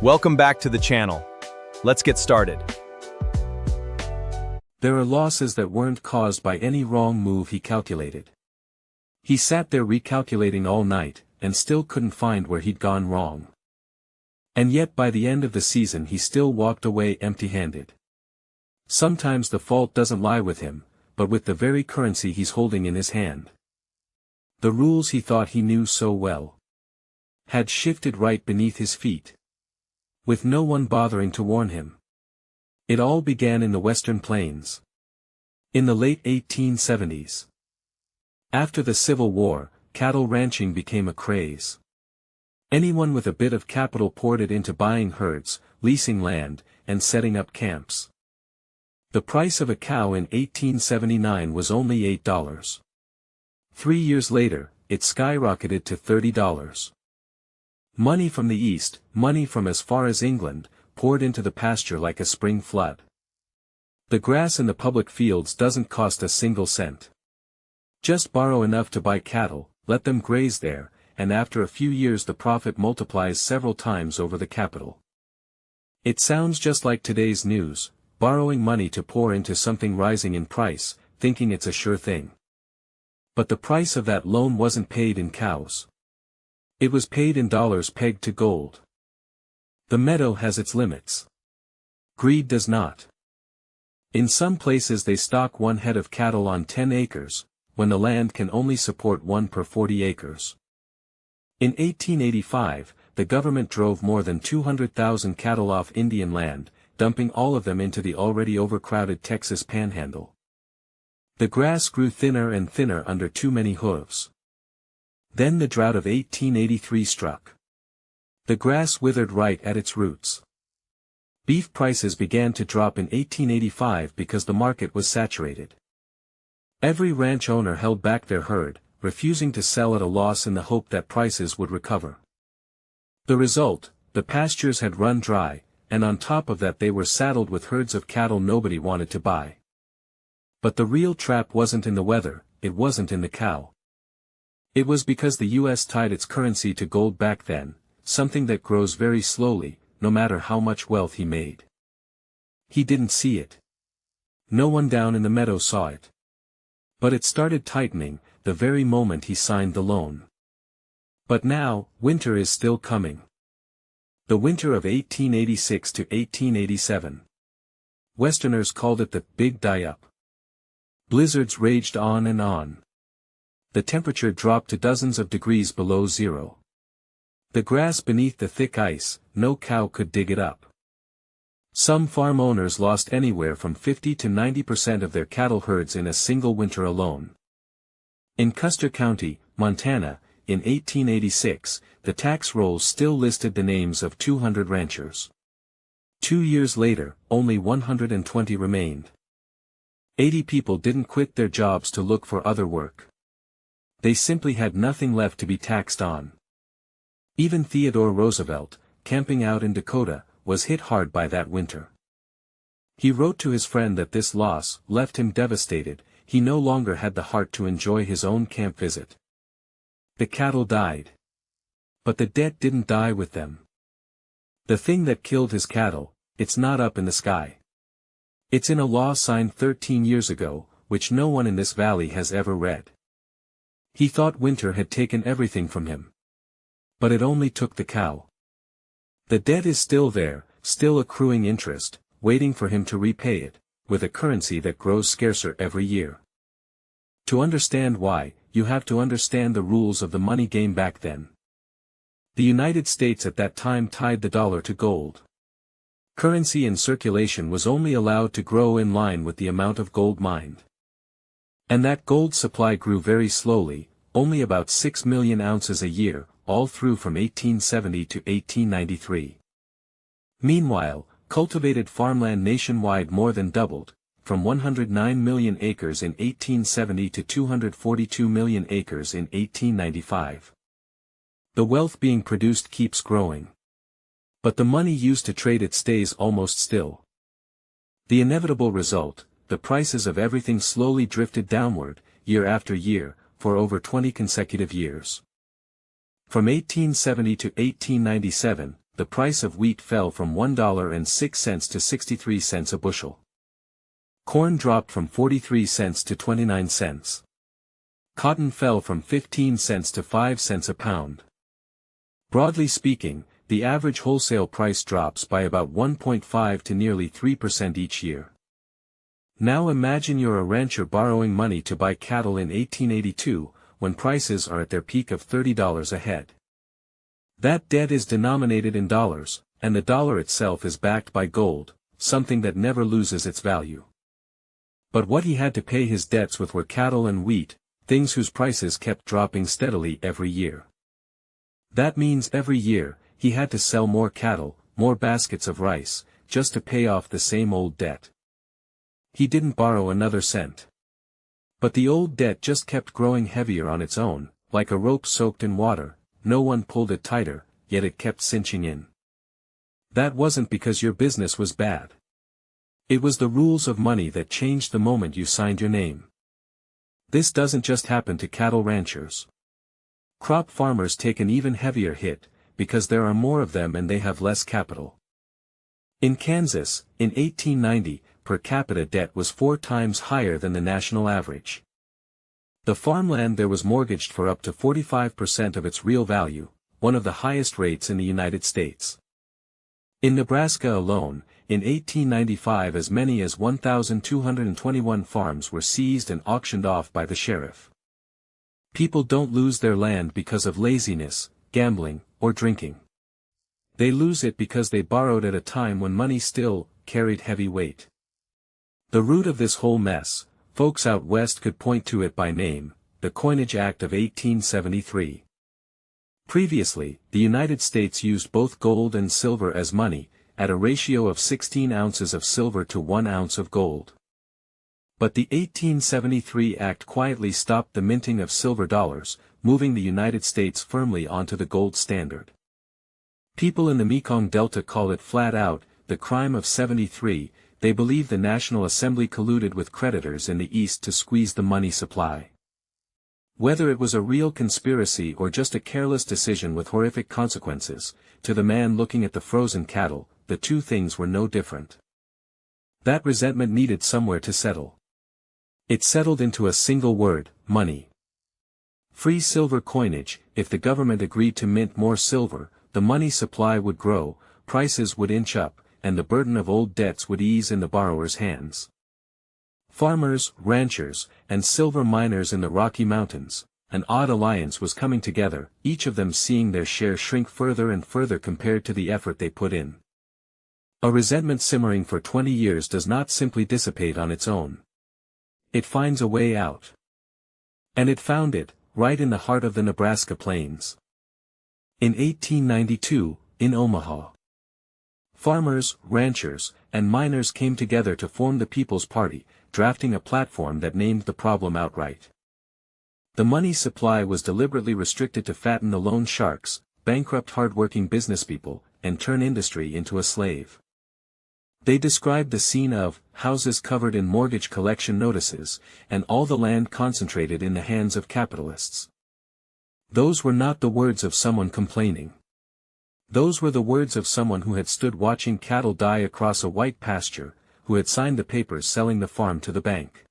Welcome back to the channel. Let's get started. There are losses that weren't caused by any wrong move he calculated. He sat there recalculating all night, and still couldn't find where he'd gone wrong. And yet by the end of the season he still walked away empty-handed. Sometimes the fault doesn't lie with him, but with the very currency he's holding in his hand. The rules he thought he knew so well had shifted right beneath his feet, with no one bothering to warn him. It all began in the Western Plains, in the late 1870s. After the Civil War, cattle ranching became a craze. Anyone with a bit of capital poured it into buying herds, leasing land, and setting up camps. The price of a cow in 1879 was only $8. 3 years later, it skyrocketed to $30. Money from the East, money from as far as England, poured into the pasture like a spring flood. The grass in the public fields doesn't cost a single cent. Just borrow enough to buy cattle, let them graze there, and after a few years the profit multiplies several times over the capital. It sounds just like today's news, borrowing money to pour into something rising in price, thinking it's a sure thing. But the price of that loan wasn't paid in cows. It was paid in dollars pegged to gold. The meadow has its limits. Greed does not. In some places they stock one head of cattle on 10 acres, when the land can only support one per 40 acres. In 1885, the government drove more than 200,000 cattle off Indian land, dumping all of them into the already overcrowded Texas Panhandle. The grass grew thinner and thinner under too many hooves. Then the drought of 1883 struck. The grass withered right at its roots. Beef prices began to drop in 1885 because the market was saturated. Every ranch owner held back their herd, refusing to sell at a loss in the hope that prices would recover. The result, the pastures had run dry, and on top of that they were saddled with herds of cattle nobody wanted to buy. But the real trap wasn't in the weather, it wasn't in the cow. It was because the U.S. tied its currency to gold back then, something that grows very slowly, no matter how much wealth he made. He didn't see it. No one down in the meadow saw it. But it started tightening, the very moment he signed the loan. But now, winter is still coming. The winter of 1886 to 1887. Westerners called it the Big Die-Up. Blizzards raged on and on. The temperature dropped to dozens of degrees below zero. The grass beneath the thick ice, no cow could dig it up. Some farm owners lost anywhere from 50 to 90% of their cattle herds in a single winter alone. In Custer County, Montana, in 1886, the tax rolls still listed the names of 200 ranchers. 2 years later, only 120 remained. 80 people didn't quit their jobs to look for other work. They simply had nothing left to be taxed on. Even Theodore Roosevelt, camping out in Dakota, was hit hard by that winter. He wrote to his friend that this loss left him devastated. He no longer had the heart to enjoy his own camp visit. The cattle died. But the debt didn't die with them. The thing that killed his cattle, it's not up in the sky. It's in a law signed 13 years ago, which no one in this valley has ever read. He thought winter had taken everything from him. But it only took the cow. The debt is still there, still accruing interest, waiting for him to repay it, with a currency that grows scarcer every year. To understand why, you have to understand the rules of the money game back then. The United States at that time tied the dollar to gold. Currency in circulation was only allowed to grow in line with the amount of gold mined. And that gold supply grew very slowly, only about 6 million ounces a year, all through from 1870 to 1893. Meanwhile, cultivated farmland nationwide more than doubled, from 109 million acres in 1870 to 242 million acres in 1895. The wealth being produced keeps growing. But the money used to trade it stays almost still. The inevitable result, the prices of everything slowly drifted downward, year after year, for over 20 consecutive years. From 1870 to 1897, the price of wheat fell from $1.06 to 63 cents a bushel. Corn dropped from 43 cents to 29 cents. Cotton fell from 15 cents to 5 cents a pound. Broadly speaking, the average wholesale price drops by about 1.5 to nearly 3% each year. Now imagine you're a rancher borrowing money to buy cattle in 1882, when prices are at their peak of $30 a head. That debt is denominated in dollars, and the dollar itself is backed by gold, something that never loses its value. But what he had to pay his debts with were cattle and wheat, things whose prices kept dropping steadily every year. That means every year, he had to sell more cattle, more baskets of rice, just to pay off the same old debt. He didn't borrow another cent. But the old debt just kept growing heavier on its own, like a rope soaked in water. No one pulled it tighter, yet it kept cinching in. That wasn't because your business was bad. It was the rules of money that changed the moment you signed your name. This doesn't just happen to cattle ranchers. Crop farmers take an even heavier hit, because there are more of them and they have less capital. In Kansas, in 1890, per capita debt was 4 times higher than the national average. The farmland there was mortgaged for up to 45% of its real value, one of the highest rates in the United States. In Nebraska alone, in 1895 as many as 1,221 farms were seized and auctioned off by the sheriff. People don't lose their land because of laziness, gambling, or drinking. They lose it because they borrowed at a time when money still carried heavy weight. The root of this whole mess, folks out west could point to it by name, the Coinage Act of 1873. Previously, the United States used both gold and silver as money, at a ratio of 16 ounces of silver to 1 ounce of gold. But the 1873 Act quietly stopped the minting of silver dollars, moving the United States firmly onto the gold standard. People in the Mekong Delta call it flat out, the crime of 73. They believe the National Assembly colluded with creditors in the East to squeeze the money supply. Whether it was a real conspiracy or just a careless decision with horrific consequences, to the man looking at the frozen cattle, the two things were no different. That resentment needed somewhere to settle. It settled into a single word: money. Free silver coinage. If the government agreed to mint more silver, the money supply would grow, prices would inch up, and the burden of old debts would ease in the borrower's hands. Farmers, ranchers, and silver miners in the Rocky Mountains, an odd alliance was coming together, each of them seeing their share shrink further and further compared to the effort they put in. A resentment simmering for 20 years does not simply dissipate on its own. It finds a way out. And it found it, right in the heart of the Nebraska plains. In 1892, in Omaha. Farmers, ranchers, and miners came together to form the People's Party, drafting a platform that named the problem outright. The money supply was deliberately restricted to fatten the loan sharks, bankrupt hard-working businesspeople, and turn industry into a slave. They described the scene of houses covered in mortgage collection notices, and all the land concentrated in the hands of capitalists. Those were not the words of someone complaining. Those were the words of someone who had stood watching cattle die across a white pasture, who had signed the papers selling the farm to the bank.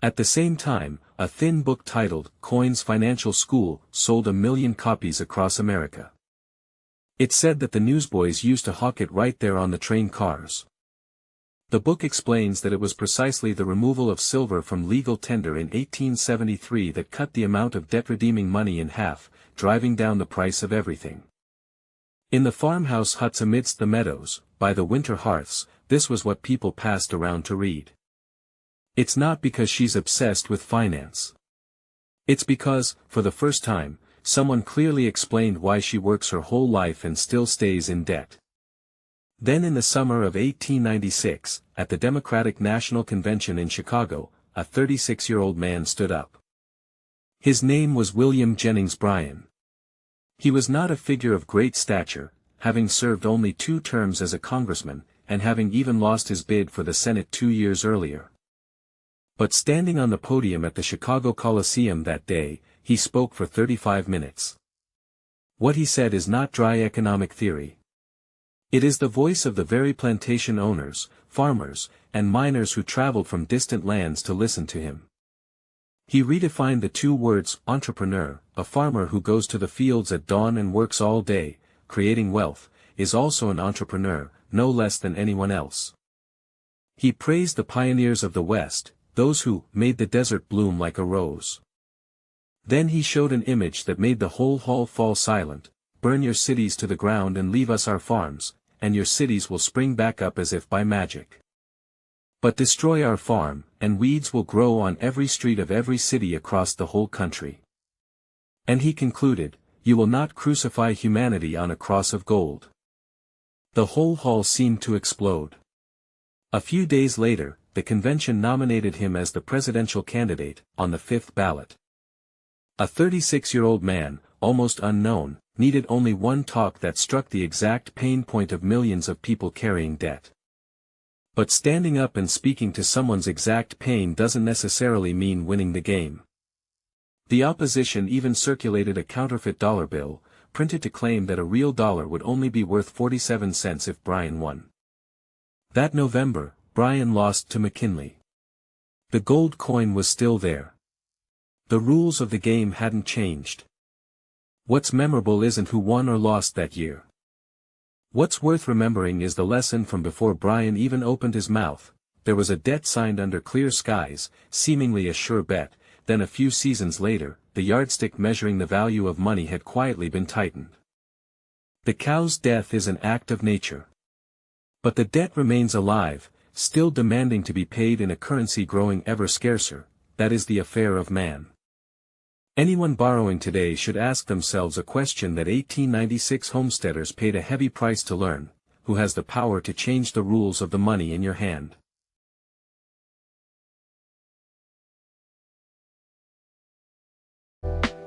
At the same time, a thin book titled Coin's Financial School sold 1 million copies across America. It said that the newsboys used to hawk it right there on the train cars. The book explains that it was precisely the removal of silver from legal tender in 1873 that cut the amount of debt-redeeming money in half, driving down the price of everything. In the farmhouse huts amidst the meadows, by the winter hearths, this was what people passed around to read. It's not because she's obsessed with finance. It's because, for the first time, someone clearly explained why she works her whole life and still stays in debt. Then in the summer of 1896, at the Democratic National Convention in Chicago, a 36-year-old man stood up. His name was William Jennings Bryan. He was not a figure of great stature, having served only 2 terms as a congressman, and having even lost his bid for the Senate 2 years earlier. But standing on the podium at the Chicago Coliseum that day, he spoke for 35 minutes. What he said is not dry economic theory. It is the voice of the very plantation owners, farmers, and miners who traveled from distant lands to listen to him. He redefined the two words entrepreneur. A farmer who goes to the fields at dawn and works all day, creating wealth, is also an entrepreneur, no less than anyone else. He praised the pioneers of the West, those who made the desert bloom like a rose. Then he showed an image that made the whole hall fall silent: burn your cities to the ground and leave us our farms, and your cities will spring back up as if by magic. But destroy our farm, and weeds will grow on every street of every city across the whole country. And he concluded, you will not crucify humanity on a cross of gold. The whole hall seemed to explode. A few days later, the convention nominated him as the presidential candidate, on the fifth ballot. A 36-year-old man, almost unknown, needed only one talk that struck the exact pain point of millions of people carrying debt. But standing up and speaking to someone's exact pain doesn't necessarily mean winning the game. The opposition even circulated a counterfeit dollar bill, printed to claim that a real dollar would only be worth 47 cents if Bryan won. That November, Bryan lost to McKinley. The gold coin was still there. The rules of the game hadn't changed. What's memorable isn't who won or lost that year. What's worth remembering is the lesson from before Bryan even opened his mouth. There was a debt signed under clear skies, seemingly a sure bet. Then a few seasons later, the yardstick measuring the value of money had quietly been tightened. The cow's death is an act of nature. But the debt remains alive, still demanding to be paid in a currency growing ever scarcer. That is the affair of man. Anyone borrowing today should ask themselves a question that 1896 homesteaders paid a heavy price to learn: who has the power to change the rules of the money in your hand?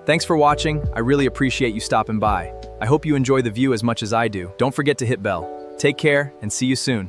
Thanks for watching. I really appreciate you stopping by. I hope you enjoy the view as much as I do. Don't forget to hit bell. Take care and see you soon.